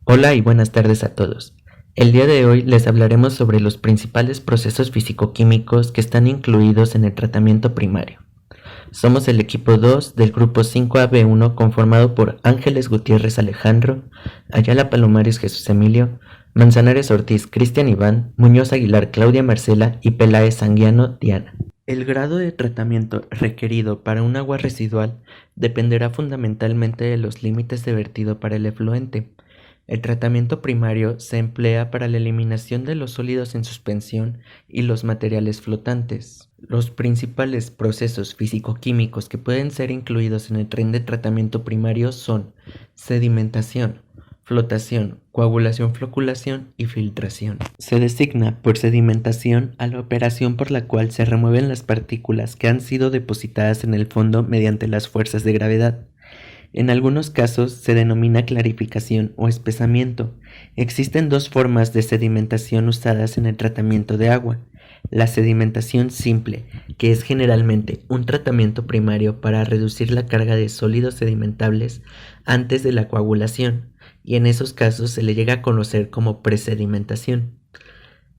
Hola y buenas tardes a todos. El día de hoy les hablaremos sobre los principales procesos físico-químicos que están incluidos en el tratamiento primario. Somos el equipo 2 del grupo 5AB1 conformado por Ángeles Gutiérrez Alejandro, Ayala Palomares Jesús Emilio, Manzanares Ortiz Cristian Iván, Muñoz Aguilar Claudia Marcela y Peláez Anguiano Diana. El grado de tratamiento requerido para un agua residual dependerá fundamentalmente de los límites de vertido para el efluente. El tratamiento primario se emplea para la eliminación de los sólidos en suspensión y los materiales flotantes. Los principales procesos físico-químicos que pueden ser incluidos en el tren de tratamiento primario son sedimentación, flotación, coagulación, floculación y filtración. Se designa por sedimentación a la operación por la cual se remueven las partículas que han sido depositadas en el fondo mediante las fuerzas de gravedad. En algunos casos se denomina clarificación o espesamiento. Existen dos formas de sedimentación usadas en el tratamiento de agua. La sedimentación simple, que es generalmente un tratamiento primario para reducir la carga de sólidos sedimentables antes de la coagulación, y en esos casos se le llega a conocer como presedimentación.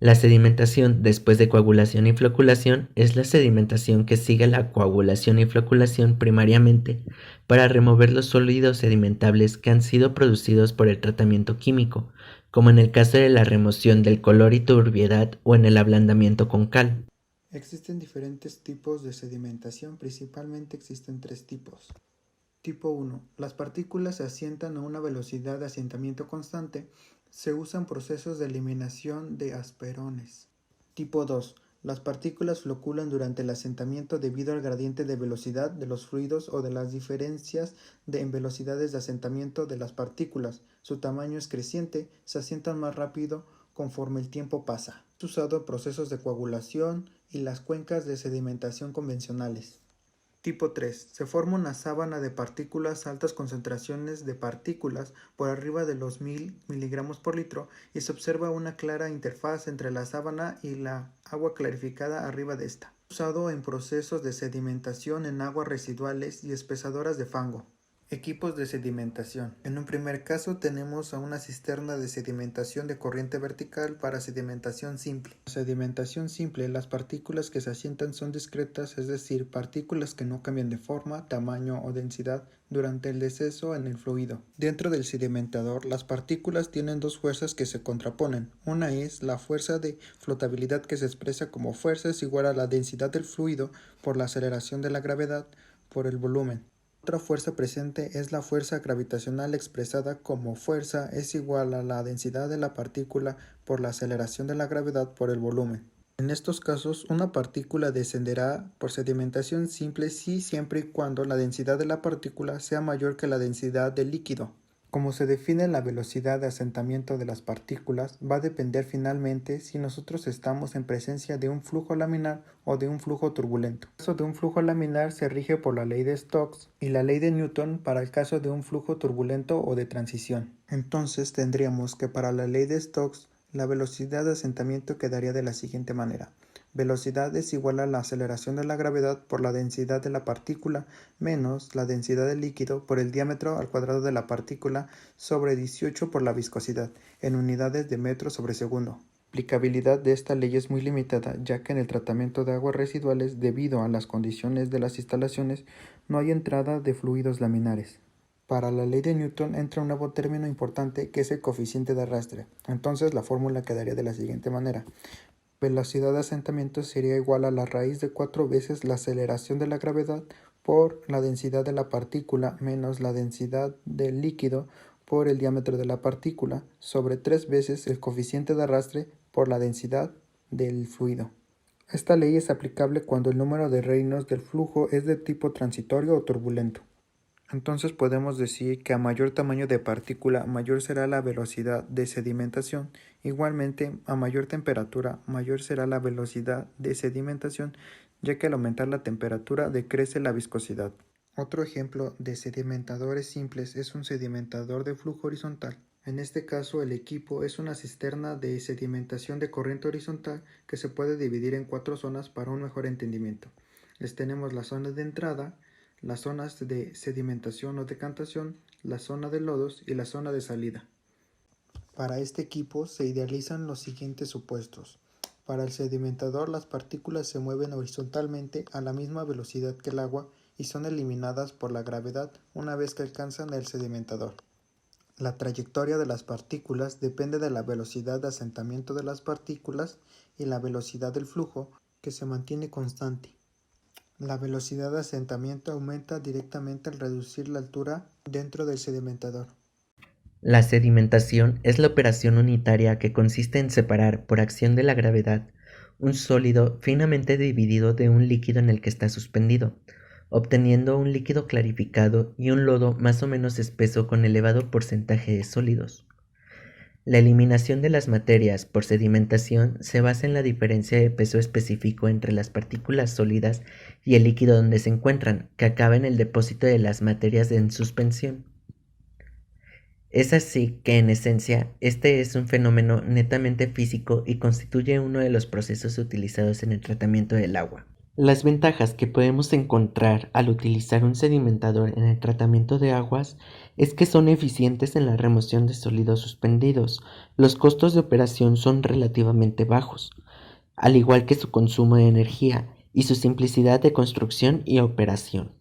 La sedimentación después de coagulación y floculación es la sedimentación que sigue la coagulación y floculación primariamente para remover los sólidos sedimentables que han sido producidos por el tratamiento químico, como en el caso de la remoción del color y turbiedad o en el ablandamiento con cal. Existen diferentes tipos de sedimentación, principalmente existen tres tipos. Tipo 1. Las partículas se asientan a una velocidad de asentamiento constante. Se usan procesos de eliminación de asperones. Tipo 2. Las partículas floculan durante el asentamiento debido al gradiente de velocidad de los fluidos o de las diferencias en velocidades de asentamiento de las partículas. Su tamaño es creciente, se asientan más rápido conforme el tiempo pasa. Es usado en procesos de coagulación y las cuencas de sedimentación convencionales. Tipo 3. Se forma una sábana de partículas a altas concentraciones de partículas por arriba de los 1000 miligramos por litro y se observa una clara interfaz entre la sábana y la agua clarificada arriba de esta. Usado en procesos de sedimentación en aguas residuales y espesadoras de fango. Equipos de sedimentación. En un primer caso tenemos a una cisterna de sedimentación de corriente vertical para sedimentación simple. En sedimentación simple, las partículas que se asientan son discretas, es decir, partículas que no cambian de forma, tamaño o densidad durante el deceso en el fluido. Dentro del sedimentador, las partículas tienen dos fuerzas que se contraponen. Una es la fuerza de flotabilidad que se expresa como fuerza es igual a la densidad del fluido por la aceleración de la gravedad por el volumen. Otra fuerza presente es la fuerza gravitacional expresada como fuerza es igual a la densidad de la partícula por la aceleración de la gravedad por el volumen. En estos casos, una partícula descenderá por sedimentación simple si siempre y cuando la densidad de la partícula sea mayor que la densidad del líquido. Como se define la velocidad de asentamiento de las partículas, va a depender finalmente si nosotros estamos en presencia de un flujo laminar o de un flujo turbulento. El caso de un flujo laminar se rige por la ley de Stokes y la ley de Newton para el caso de un flujo turbulento o de transición. Entonces tendríamos que para la ley de Stokes la velocidad de asentamiento quedaría de la siguiente manera. Velocidad es igual a la aceleración de la gravedad por la densidad de la partícula menos la densidad del líquido por el diámetro al cuadrado de la partícula sobre 18 por la viscosidad, en unidades de metro sobre segundo. La aplicabilidad de esta ley es muy limitada, ya que en el tratamiento de aguas residuales, debido a las condiciones de las instalaciones, no hay entrada de fluidos laminares. Para la ley de Newton entra un nuevo término importante que es el coeficiente de arrastre. Entonces la fórmula quedaría de la siguiente manera. Velocidad de asentamiento sería igual a la raíz de 4 veces la aceleración de la gravedad por la densidad de la partícula menos la densidad del líquido por el diámetro de la partícula sobre 3 veces el coeficiente de arrastre por la densidad del fluido. Esta ley es aplicable cuando el número de reinos del flujo es de tipo transitorio o turbulento. Entonces podemos decir que a mayor tamaño de partícula, mayor será la velocidad de sedimentación. Igualmente, a mayor temperatura, mayor será la velocidad de sedimentación, ya que al aumentar la temperatura decrece la viscosidad. Otro ejemplo de sedimentadores simples es un sedimentador de flujo horizontal. En este caso, el equipo es una cisterna de sedimentación de corriente horizontal que se puede dividir en 4 zonas para un mejor entendimiento. Tenemos la zona de entrada, las zonas de sedimentación o decantación, la zona de lodos y la zona de salida. Para este equipo se idealizan los siguientes supuestos. Para el sedimentador, las partículas se mueven horizontalmente a la misma velocidad que el agua y son eliminadas por la gravedad una vez que alcanzan el sedimentador. La trayectoria de las partículas depende de la velocidad de asentamiento de las partículas y la velocidad del flujo, que se mantiene constante. La velocidad de asentamiento aumenta directamente al reducir la altura dentro del sedimentador. La sedimentación es la operación unitaria que consiste en separar, por acción de la gravedad, un sólido finamente dividido de un líquido en el que está suspendido, obteniendo un líquido clarificado y un lodo más o menos espeso con elevado porcentaje de sólidos. La eliminación de las materias por sedimentación se basa en la diferencia de peso específico entre las partículas sólidas y el líquido donde se encuentran, que acaba en el depósito de las materias en suspensión. Es así que, en esencia, este es un fenómeno netamente físico y constituye uno de los procesos utilizados en el tratamiento del agua. Las ventajas que podemos encontrar al utilizar un sedimentador en el tratamiento de aguas es que son eficientes en la remoción de sólidos suspendidos. Los costos de operación son relativamente bajos, al igual que su consumo de energía y su simplicidad de construcción y operación.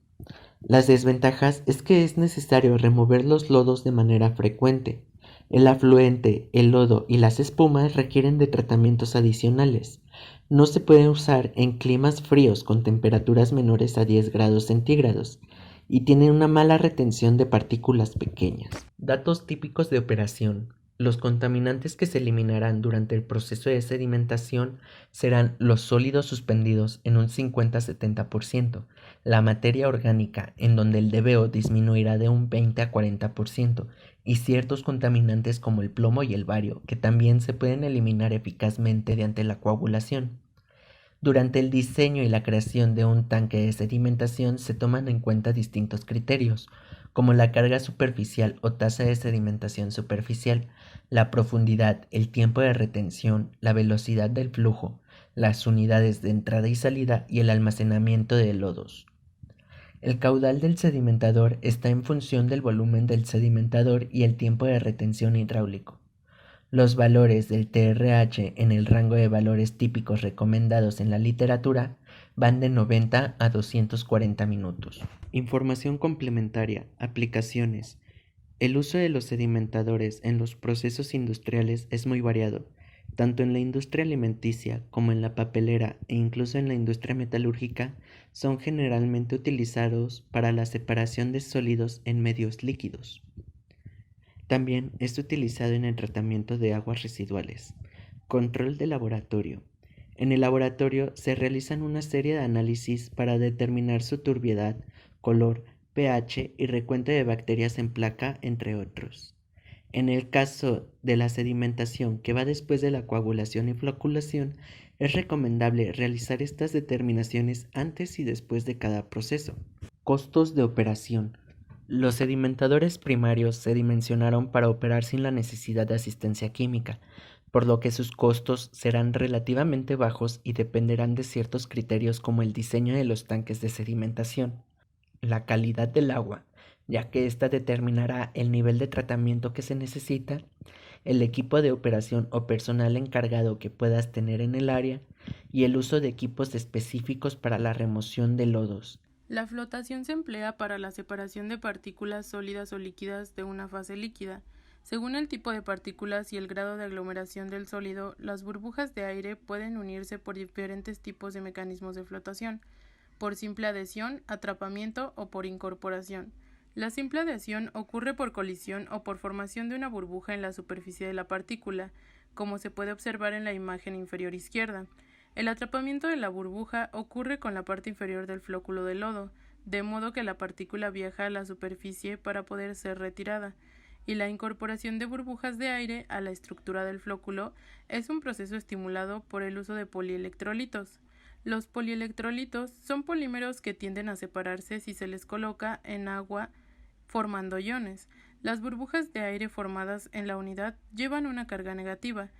Las desventajas es que es necesario remover los lodos de manera frecuente. El afluente, el lodo y las espumas requieren de tratamientos adicionales. No se puede usar en climas fríos con temperaturas menores a 10 grados centígrados y tiene una mala retención de partículas pequeñas. Datos típicos de operación. Los contaminantes que se eliminarán durante el proceso de sedimentación serán los sólidos suspendidos en un 50-70%, la materia orgánica, en donde el DBO disminuirá de un 20 a 40%, y ciertos contaminantes como el plomo y el bario, que también se pueden eliminar eficazmente mediante la coagulación. Durante el diseño y la creación de un tanque de sedimentación se toman en cuenta distintos criterios, como la carga superficial o tasa de sedimentación superficial, la profundidad, el tiempo de retención, la velocidad del flujo, las unidades de entrada y salida y el almacenamiento de lodos. El caudal del sedimentador está en función del volumen del sedimentador y el tiempo de retención hidráulico. Los valores del TRH en el rango de valores típicos recomendados en la literatura van de 90 a 240 minutos. Información complementaria. Aplicaciones. El uso de los sedimentadores en los procesos industriales es muy variado, tanto en la industria alimenticia como en la papelera e incluso en la industria metalúrgica. Son generalmente utilizados para la separación de sólidos en medios líquidos. También es utilizado en el tratamiento de aguas residuales. Control de laboratorio. En el laboratorio se realizan una serie de análisis para determinar su turbiedad, color, pH y recuento de bacterias en placa, entre otros. En el caso de la sedimentación que va después de la coagulación y floculación, es recomendable realizar estas determinaciones antes y después de cada proceso. Costos de operación. Los sedimentadores primarios se dimensionaron para operar sin la necesidad de asistencia química, por lo que sus costos serán relativamente bajos y dependerán de ciertos criterios como el diseño de los tanques de sedimentación, la calidad del agua, ya que ésta determinará el nivel de tratamiento que se necesita, el equipo de operación o personal encargado que puedas tener en el área y el uso de equipos específicos para la remoción de lodos. La flotación se emplea para la separación de partículas sólidas o líquidas de una fase líquida. Según el tipo de partículas y el grado de aglomeración del sólido, las burbujas de aire pueden unirse por diferentes tipos de mecanismos de flotación, por simple adhesión, atrapamiento o por incorporación. La simple adhesión ocurre por colisión o por formación de una burbuja en la superficie de la partícula, como se puede observar en la imagen inferior izquierda. El atrapamiento de la burbuja ocurre con la parte inferior del flóculo de lodo, de modo que la partícula viaja a la superficie para poder ser retirada, y la incorporación de burbujas de aire a la estructura del flóculo es un proceso estimulado por el uso de polielectrolitos. Los polielectrolitos son polímeros que tienden a separarse si se les coloca en agua formando iones. Las burbujas de aire formadas en la unidad llevan una carga negativa,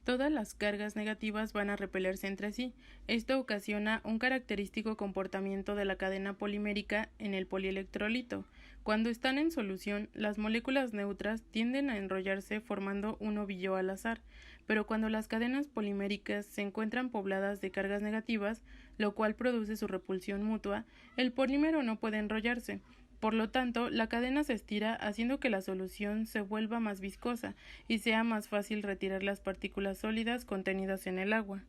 Todas las cargas negativas van a repelerse entre sí. Esto ocasiona un característico comportamiento de la cadena polimérica en el polielectrolito. Cuando están en solución, las moléculas neutras tienden a enrollarse formando un ovillo al azar, pero cuando las cadenas poliméricas se encuentran pobladas de cargas negativas, lo cual produce su repulsión mutua, el polímero no puede enrollarse. Por lo tanto, la cadena se estira haciendo que la solución se vuelva más viscosa y sea más fácil retirar las partículas sólidas contenidas en el agua.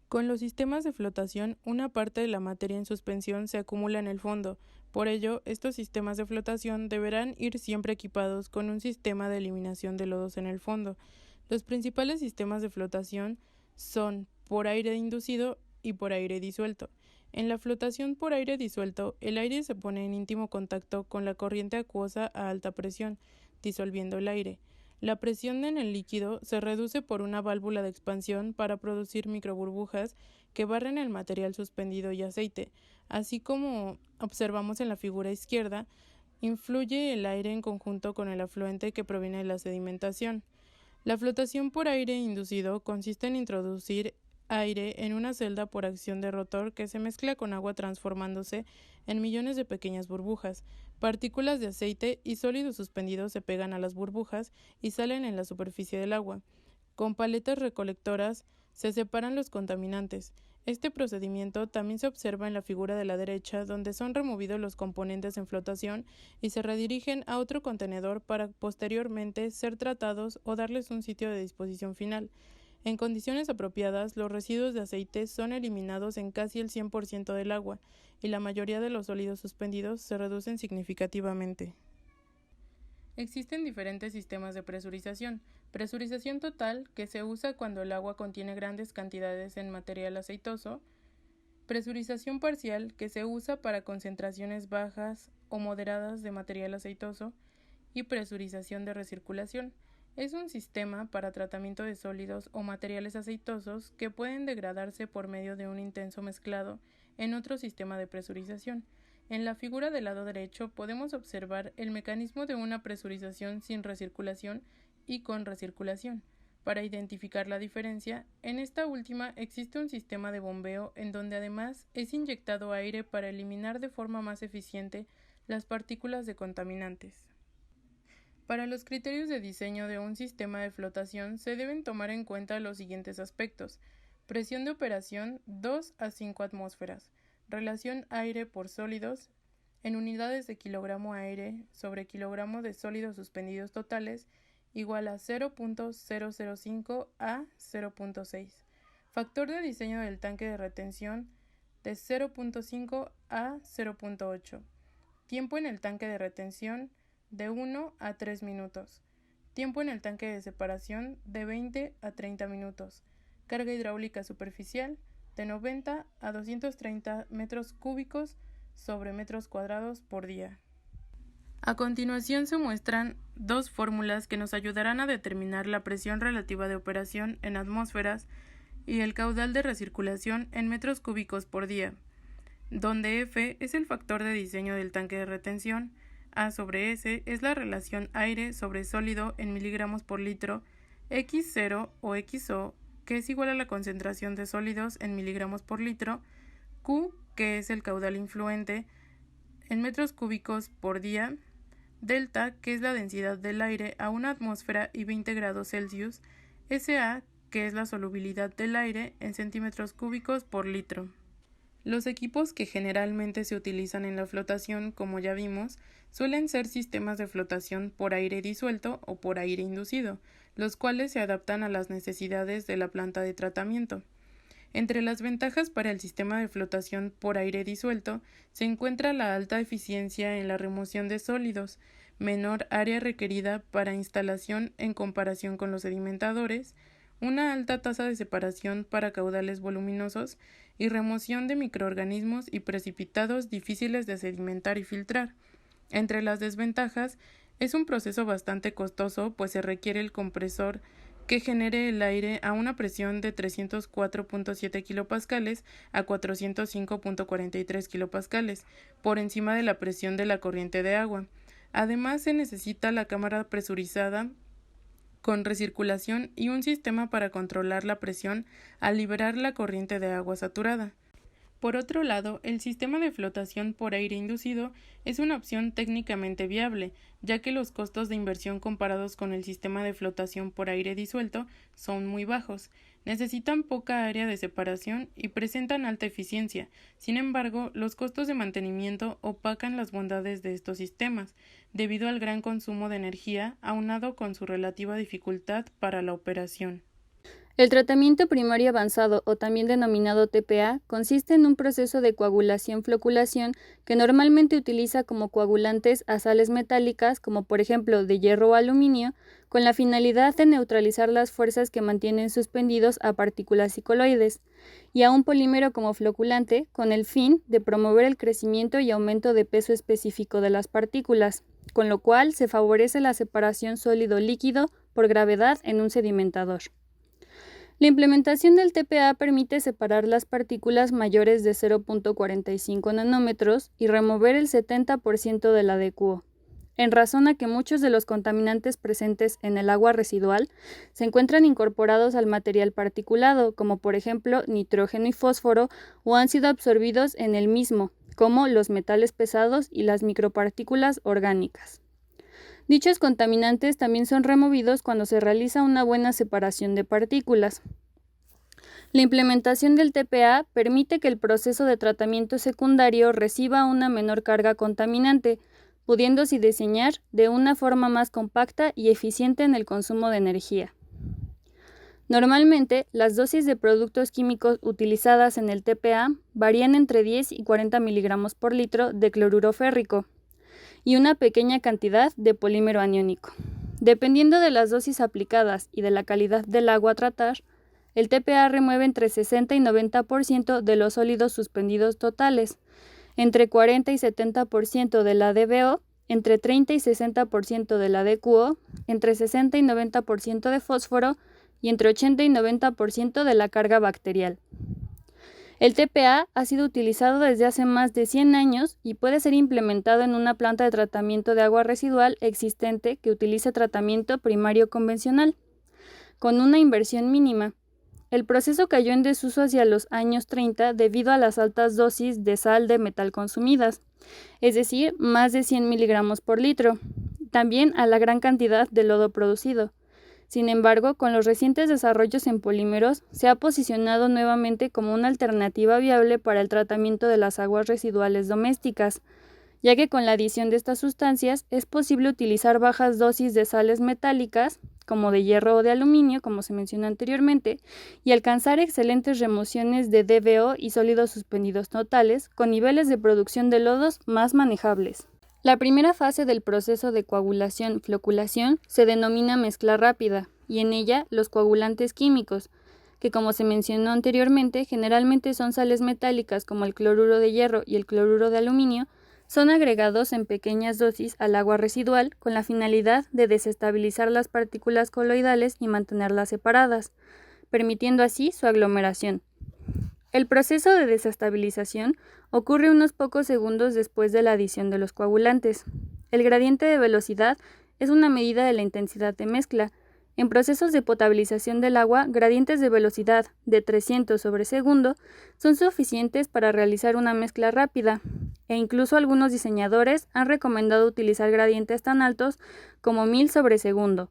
Con los sistemas de flotación, una parte de la materia en suspensión se acumula en el fondo. Por ello, estos sistemas de flotación deberán ir siempre equipados con un sistema de eliminación de lodos en el fondo. Los principales sistemas de flotación son por aire inducido y por aire disuelto. En la flotación por aire disuelto, el aire se pone en íntimo contacto con la corriente acuosa a alta presión, disolviendo el aire. La presión en el líquido se reduce por una válvula de expansión para producir microburbujas que barren el material suspendido y aceite. Así como observamos en la figura izquierda, influye el aire en conjunto con el afluente que proviene de la sedimentación. La flotación por aire inducido consiste en introducir aire en una celda por acción de rotor que se mezcla con agua transformándose en millones de pequeñas burbujas. Partículas de aceite y sólidos suspendidos se pegan a las burbujas y salen en la superficie del agua. Con paletas recolectoras se separan los contaminantes. Este procedimiento también se observa en la figura de la derecha, donde son removidos los componentes en flotación y se redirigen a otro contenedor para posteriormente ser tratados o darles un sitio de disposición final. En condiciones apropiadas, los residuos de aceite son eliminados en casi el 100% del agua y la mayoría de los sólidos suspendidos se reducen significativamente. Existen diferentes sistemas de presurización. Presurización total, que se usa cuando el agua contiene grandes cantidades en material aceitoso. Presurización parcial, que se usa para concentraciones bajas o moderadas de material aceitoso. Y presurización de recirculación. Es un sistema para tratamiento de sólidos o materiales aceitosos que pueden degradarse por medio de un intenso mezclado en otro sistema de presurización. En la figura del lado derecho podemos observar el mecanismo de una presurización sin recirculación y con recirculación. Para identificar la diferencia, en esta última existe un sistema de bombeo en donde además es inyectado aire para eliminar de forma más eficiente las partículas de contaminantes. Para los criterios de diseño de un sistema de flotación se deben tomar en cuenta los siguientes aspectos: presión de operación 2 a 5 atmósferas, relación aire por sólidos en unidades de kilogramo aire sobre kilogramo de sólidos suspendidos totales igual a 0.005 a 0.6, factor de diseño del tanque de retención de 0.5 a 0.8, tiempo en el tanque de retención de 1 a 3 minutos, tiempo en el tanque de separación de 20 a 30 minutos, carga hidráulica superficial de 90 a 230 metros cúbicos sobre metros cuadrados por día. A continuación se muestran dos fórmulas que nos ayudarán a determinar la presión relativa de operación en atmósferas y el caudal de recirculación en metros cúbicos por día, donde F es el factor de diseño del tanque de retención, A sobre S es la relación aire sobre sólido en miligramos por litro, X0 o XO, que es igual a la concentración de sólidos en miligramos por litro, Q, que es el caudal influente, en metros cúbicos por día, delta, que es la densidad del aire a una atmósfera y 20 grados Celsius, SA, que es la solubilidad del aire en centímetros cúbicos por litro. Los equipos que generalmente se utilizan en la flotación, como ya vimos, suelen ser sistemas de flotación por aire disuelto o por aire inducido, los cuales se adaptan a las necesidades de la planta de tratamiento. Entre las ventajas para el sistema de flotación por aire disuelto se encuentra la alta eficiencia en la remoción de sólidos, menor área requerida para instalación en comparación con los sedimentadores, una alta tasa de separación para caudales voluminosos y remoción de microorganismos y precipitados difíciles de sedimentar y filtrar. Entre las desventajas, es un proceso bastante costoso, pues se requiere el compresor que genere el aire a una presión de 304.7 kilopascales a 405.43 kilopascales, por encima de la presión de la corriente de agua. Además, se necesita la cámara presurizada con recirculación y un sistema para controlar la presión al liberar la corriente de agua saturada. Por otro lado, el sistema de flotación por aire inducido es una opción técnicamente viable, ya que los costos de inversión comparados con el sistema de flotación por aire disuelto son muy bajos, necesitan poca área de separación y presentan alta eficiencia. Sin embargo, los costos de mantenimiento opacan las bondades de estos sistemas, debido al gran consumo de energía, aunado con su relativa dificultad para la operación. El tratamiento primario avanzado, o también denominado TPA, consiste en un proceso de coagulación-floculación que normalmente utiliza como coagulantes a sales metálicas, como por ejemplo de hierro o aluminio, con la finalidad de neutralizar las fuerzas que mantienen suspendidos a partículas y coloides, y a un polímero como floculante, con el fin de promover el crecimiento y aumento de peso específico de las partículas, con lo cual se favorece la separación sólido-líquido por gravedad en un sedimentador. La implementación del TPA permite separar las partículas mayores de 0.45 nanómetros y remover el 70% del AdQO, en razón a que muchos de los contaminantes presentes en el agua residual se encuentran incorporados al material particulado, como por ejemplo nitrógeno y fósforo, o han sido absorbidos en el mismo, como los metales pesados y las micropartículas orgánicas. Dichos contaminantes también son removidos cuando se realiza una buena separación de partículas. La implementación del TPA permite que el proceso de tratamiento secundario reciba una menor carga contaminante, pudiéndose diseñar de una forma más compacta y eficiente en el consumo de energía. Normalmente, las dosis de productos químicos utilizadas en el TPA varían entre 10 y 40 miligramos por litro de cloruro férrico y una pequeña cantidad de polímero aniónico. Dependiendo de las dosis aplicadas y de la calidad del agua a tratar, el TPA remueve entre 60 y 90% de los sólidos suspendidos totales, entre 40 y 70% del AdBO, entre 30 y 60% del AdQO, entre 60 y 90% de fósforo y entre 80 y 90% de la carga bacterial. El TPA ha sido utilizado desde hace más de 100 años y puede ser implementado en una planta de tratamiento de agua residual existente que utilice tratamiento primario convencional, con una inversión mínima. El proceso cayó en desuso hacia los años 30 debido a las altas dosis de sal de metal consumidas, es decir, más de 100 miligramos por litro, también a la gran cantidad de lodo producido. Sin embargo, con los recientes desarrollos en polímeros, se ha posicionado nuevamente como una alternativa viable para el tratamiento de las aguas residuales domésticas, ya que con la adición de estas sustancias es posible utilizar bajas dosis de sales metálicas, como de hierro o de aluminio, como se mencionó anteriormente, y alcanzar excelentes remociones de DBO y sólidos suspendidos totales, con niveles de producción de lodos más manejables. La primera fase del proceso de coagulación-floculación se denomina mezcla rápida, y en ella los coagulantes químicos, que como se mencionó anteriormente, generalmente son sales metálicas como el cloruro de hierro y el cloruro de aluminio, son agregados en pequeñas dosis al agua residual con la finalidad de desestabilizar las partículas coloidales y mantenerlas separadas, permitiendo así su aglomeración. El proceso de desestabilización ocurre unos pocos segundos después de la adición de los coagulantes. El gradiente de velocidad es una medida de la intensidad de mezcla. En procesos de potabilización del agua, gradientes de velocidad de 300 sobre segundo son suficientes para realizar una mezcla rápida, e incluso algunos diseñadores han recomendado utilizar gradientes tan altos como 1000 sobre segundo.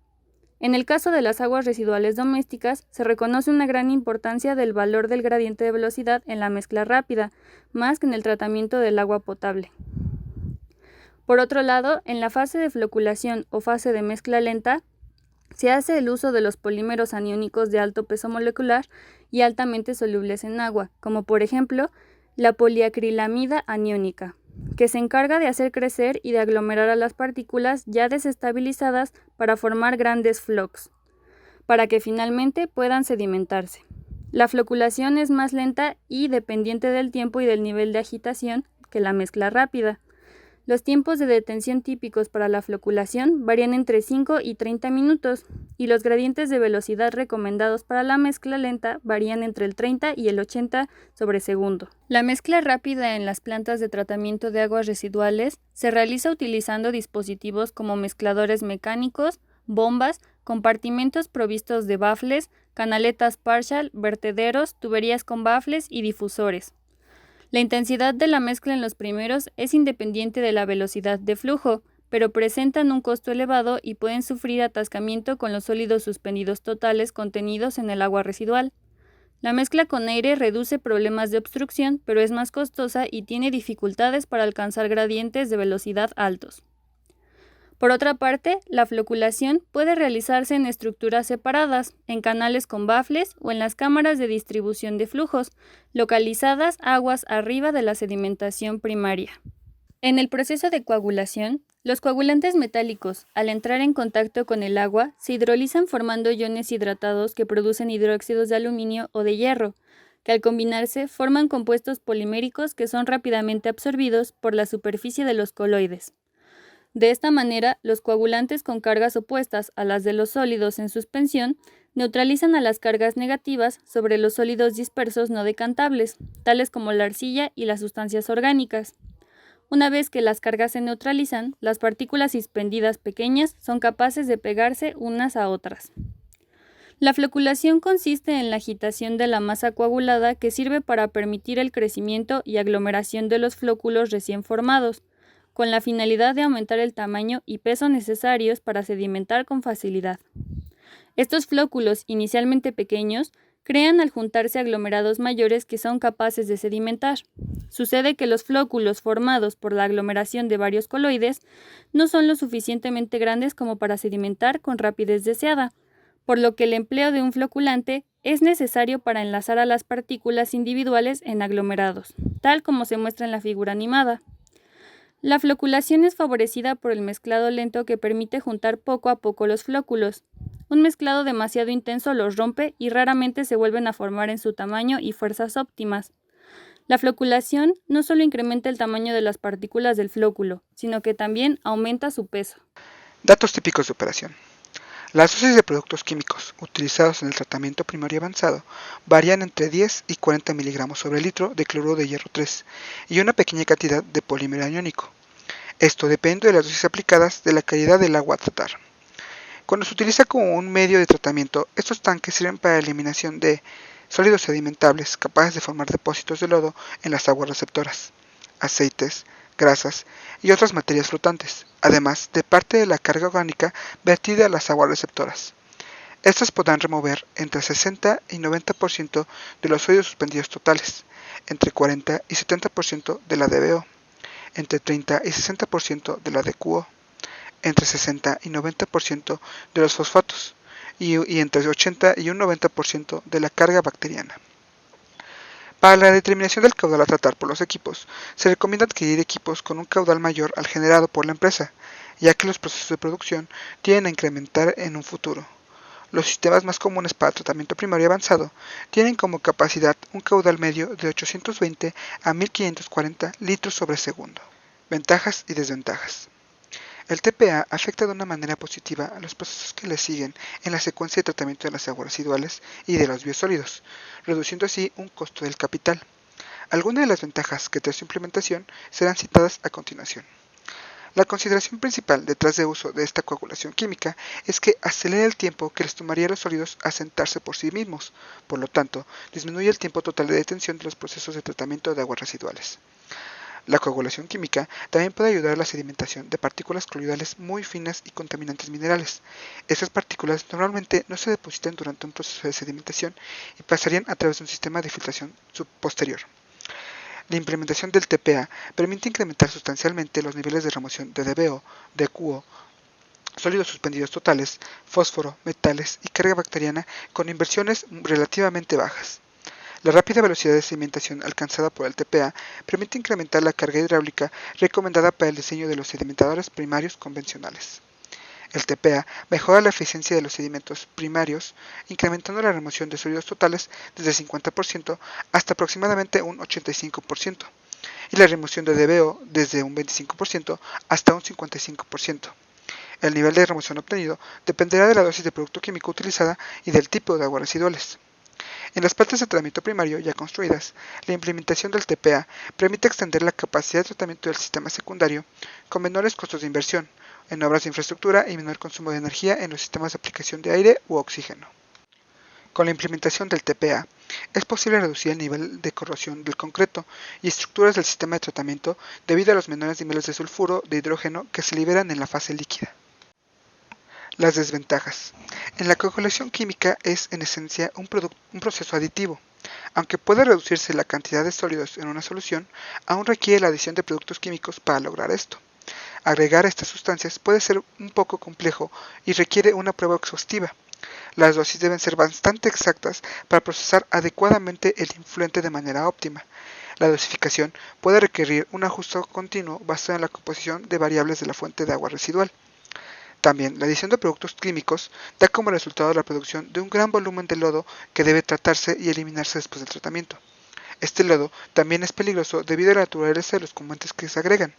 En el caso de las aguas residuales domésticas, se reconoce una gran importancia del valor del gradiente de velocidad en la mezcla rápida, más que en el tratamiento del agua potable. Por otro lado, en la fase de floculación o fase de mezcla lenta, se hace el uso de los polímeros aniónicos de alto peso molecular y altamente solubles en agua, como por ejemplo la poliacrilamida aniónica, que se encarga de hacer crecer y de aglomerar a las partículas ya desestabilizadas para formar grandes flocs, para que finalmente puedan sedimentarse. La floculación es más lenta y dependiente del tiempo y del nivel de agitación que la mezcla rápida. Los tiempos de detención típicos para la floculación varían entre 5 y 30 minutos, y los gradientes de velocidad recomendados para la mezcla lenta varían entre el 30 y el 80 sobre segundo. La mezcla rápida en las plantas de tratamiento de aguas residuales se realiza utilizando dispositivos como mezcladores mecánicos, bombas, compartimentos provistos de bafles, canaletas partial, vertederos, tuberías con bafles y difusores. La intensidad de la mezcla en los primeros es independiente de la velocidad de flujo, pero presentan un costo elevado y pueden sufrir atascamiento con los sólidos suspendidos totales contenidos en el agua residual. La mezcla con aire reduce problemas de obstrucción, pero es más costosa y tiene dificultades para alcanzar gradientes de velocidad altos. Por otra parte, la floculación puede realizarse en estructuras separadas, en canales con bafles o en las cámaras de distribución de flujos, localizadas aguas arriba de la sedimentación primaria. En el proceso de coagulación, los coagulantes metálicos, al entrar en contacto con el agua, se hidrolizan formando iones hidratados que producen hidróxidos de aluminio o de hierro, que al combinarse forman compuestos poliméricos que son rápidamente absorbidos por la superficie de los coloides. De esta manera, los coagulantes con cargas opuestas a las de los sólidos en suspensión neutralizan a las cargas negativas sobre los sólidos dispersos no decantables, tales como la arcilla y las sustancias orgánicas. Una vez que las cargas se neutralizan, las partículas suspendidas pequeñas son capaces de pegarse unas a otras. La floculación consiste en la agitación de la masa coagulada que sirve para permitir el crecimiento y aglomeración de los flóculos recién formados, con la finalidad de aumentar el tamaño y peso necesarios para sedimentar con facilidad. Estos flóculos, inicialmente pequeños, crean al juntarse aglomerados mayores que son capaces de sedimentar. Sucede que los flóculos formados por la aglomeración de varios coloides no son lo suficientemente grandes como para sedimentar con rapidez deseada, por lo que el empleo de un floculante es necesario para enlazar a las partículas individuales en aglomerados, tal como se muestra en la figura animada. La floculación es favorecida por el mezclado lento que permite juntar poco a poco los flóculos. Un mezclado demasiado intenso los rompe y raramente se vuelven a formar en su tamaño y fuerzas óptimas. La floculación no solo incrementa el tamaño de las partículas del flóculo, sino que también aumenta su peso. Datos típicos de operación. Las dosis de productos químicos utilizados en el tratamiento primario avanzado varían entre 10 y 40 miligramos sobre litro de cloruro de hierro 3 y una pequeña cantidad de polímero aniónico. Esto depende de las dosis aplicadas de la calidad del agua a tratar. Cuando se utiliza como un medio de tratamiento, estos tanques sirven para la eliminación de sólidos sedimentables capaces de formar depósitos de lodo en las aguas receptoras, aceites, grasas y otras materias flotantes, además de parte de la carga orgánica vertida a las aguas receptoras. Estas podrán remover entre 60 y 90% de los sólidos suspendidos totales, entre 40 y 70% de la DBO, entre 30 y 60% de la DQO, entre 60 y 90% de los fosfatos y entre 80 y un 90% de la carga bacteriana. Para la determinación del caudal a tratar por los equipos, se recomienda adquirir equipos con un caudal mayor al generado por la empresa, ya que los procesos de producción tienden a incrementar en un futuro. Los sistemas más comunes para tratamiento primario avanzado tienen como capacidad un caudal medio de 820 a 1540 litros sobre segundo. Ventajas y desventajas. El TPA afecta de una manera positiva a los procesos que le siguen en la secuencia de tratamiento de las aguas residuales y de los biosólidos, reduciendo así un costo del capital. Algunas de las ventajas que trae su implementación serán citadas a continuación. La consideración principal detrás de uso de esta coagulación química es que acelera el tiempo que les tomaría a los sólidos asentarse por sí mismos, por lo tanto, disminuye el tiempo total de detención de los procesos de tratamiento de aguas residuales. La coagulación química también puede ayudar a la sedimentación de partículas coloidales muy finas y contaminantes minerales. Estas partículas normalmente no se depositan durante un proceso de sedimentación y pasarían a través de un sistema de filtración posterior. La implementación del TPA permite incrementar sustancialmente los niveles de remoción de DBO, DQO, sólidos suspendidos totales, fósforo, metales y carga bacteriana con inversiones relativamente bajas. La rápida velocidad de sedimentación alcanzada por el TPA permite incrementar la carga hidráulica recomendada para el diseño de los sedimentadores primarios convencionales. El TPA mejora la eficiencia de los sedimentos primarios, incrementando la remoción de sólidos totales desde 50% hasta aproximadamente un 85%, y la remoción de DBO desde un 25% hasta un 55%. El nivel de remoción obtenido dependerá de la dosis de producto químico utilizada y del tipo de aguas residuales. En las plantas de tratamiento primario ya construidas, la implementación del TPA permite extender la capacidad de tratamiento del sistema secundario con menores costos de inversión, en obras de infraestructura y menor consumo de energía en los sistemas de aplicación de aire u oxígeno. Con la implementación del TPA, es posible reducir el nivel de corrosión del concreto y estructuras del sistema de tratamiento debido a los menores niveles de sulfuro de hidrógeno que se liberan en la fase líquida. Las desventajas. En la coagulación química es, en esencia, un proceso aditivo. Aunque puede reducirse la cantidad de sólidos en una solución, aún requiere la adición de productos químicos para lograr esto. Agregar estas sustancias puede ser un poco complejo y requiere una prueba exhaustiva. Las dosis deben ser bastante exactas para procesar adecuadamente el influente de manera óptima. La dosificación puede requerir un ajuste continuo basado en la composición de variables de la fuente de agua residual. También, la adición de productos químicos da como resultado la producción de un gran volumen de lodo que debe tratarse y eliminarse después del tratamiento. Este lodo también es peligroso debido a la naturaleza de los componentes que se agregan.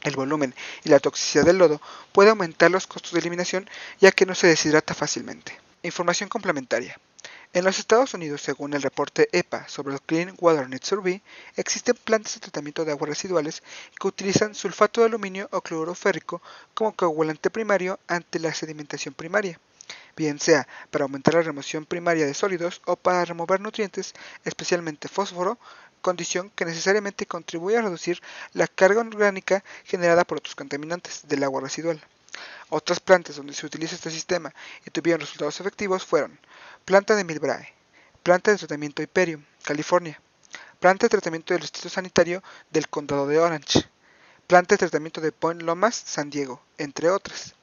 El volumen y la toxicidad del lodo puede aumentar los costos de eliminación ya que no se deshidrata fácilmente. Información complementaria. En los Estados Unidos, según el reporte EPA sobre el Clean Water Net Survey, existen plantas de tratamiento de aguas residuales que utilizan sulfato de aluminio o cloruro férrico como coagulante primario ante la sedimentación primaria, bien sea para aumentar la remoción primaria de sólidos o para remover nutrientes, especialmente fósforo, condición que necesariamente contribuye a reducir la carga orgánica generada por otros contaminantes del agua residual. Otras plantas donde se utiliza este sistema y tuvieron resultados efectivos fueron planta de Millbrae, planta de tratamiento Hyperion, California, planta de tratamiento del distrito sanitario del condado de Orange, planta de tratamiento de Point Lomas, San Diego, entre otras.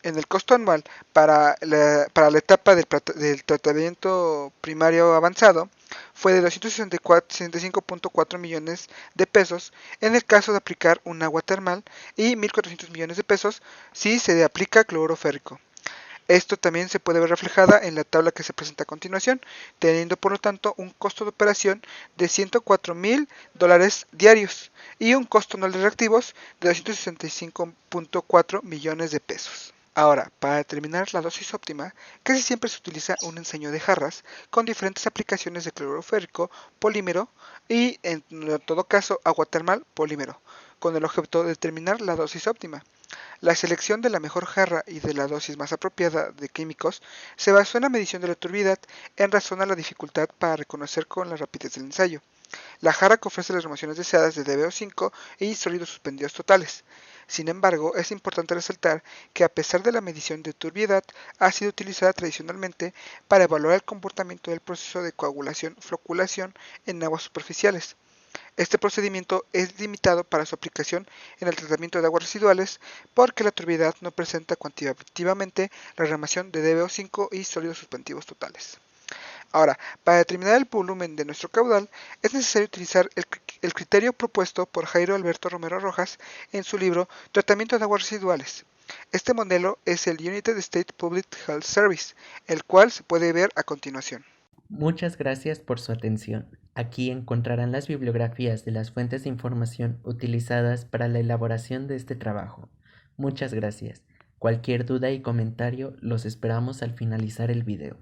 En el costo anual para la etapa del tratamiento primario avanzado fue de 265.4 millones de pesos en el caso de aplicar un agua termal y 1.400 millones de pesos si se aplica cloruro férrico. Esto también se puede ver reflejada en la tabla que se presenta a continuación, teniendo por lo tanto un costo de operación de $104,000 diarios y un costo anual de reactivos de 265.4 millones de pesos. Ahora, para determinar la dosis óptima, casi siempre se utiliza un ensayo de jarras con diferentes aplicaciones de cloruro férrico, polímero y, en todo caso, agua termal, polímero, con el objeto de determinar la dosis óptima. La selección de la mejor jarra y de la dosis más apropiada de químicos se basó en la medición de la turbidez en razón a la dificultad para reconocer con la rapidez del ensayo. La jarra que ofrece las remociones deseadas de DBO5 y sólidos suspendidos totales. Sin embargo, es importante resaltar que a pesar de la medición de turbiedad, ha sido utilizada tradicionalmente para evaluar el comportamiento del proceso de coagulación-floculación en aguas superficiales. Este procedimiento es limitado para su aplicación en el tratamiento de aguas residuales porque la turbiedad no presenta cuantitativamente la remoción de DBO5 y sólidos suspensivos totales. Ahora, para determinar el volumen de nuestro caudal, es necesario utilizar el criterio propuesto por Jairo Alberto Romero Rojas en su libro Tratamiento de aguas residuales. Este modelo es el United States Public Health Service, el cual se puede ver a continuación. Muchas gracias por su atención. Aquí encontrarán las bibliografías de las fuentes de información utilizadas para la elaboración de este trabajo. Muchas gracias. Cualquier duda y comentario los esperamos al finalizar el video.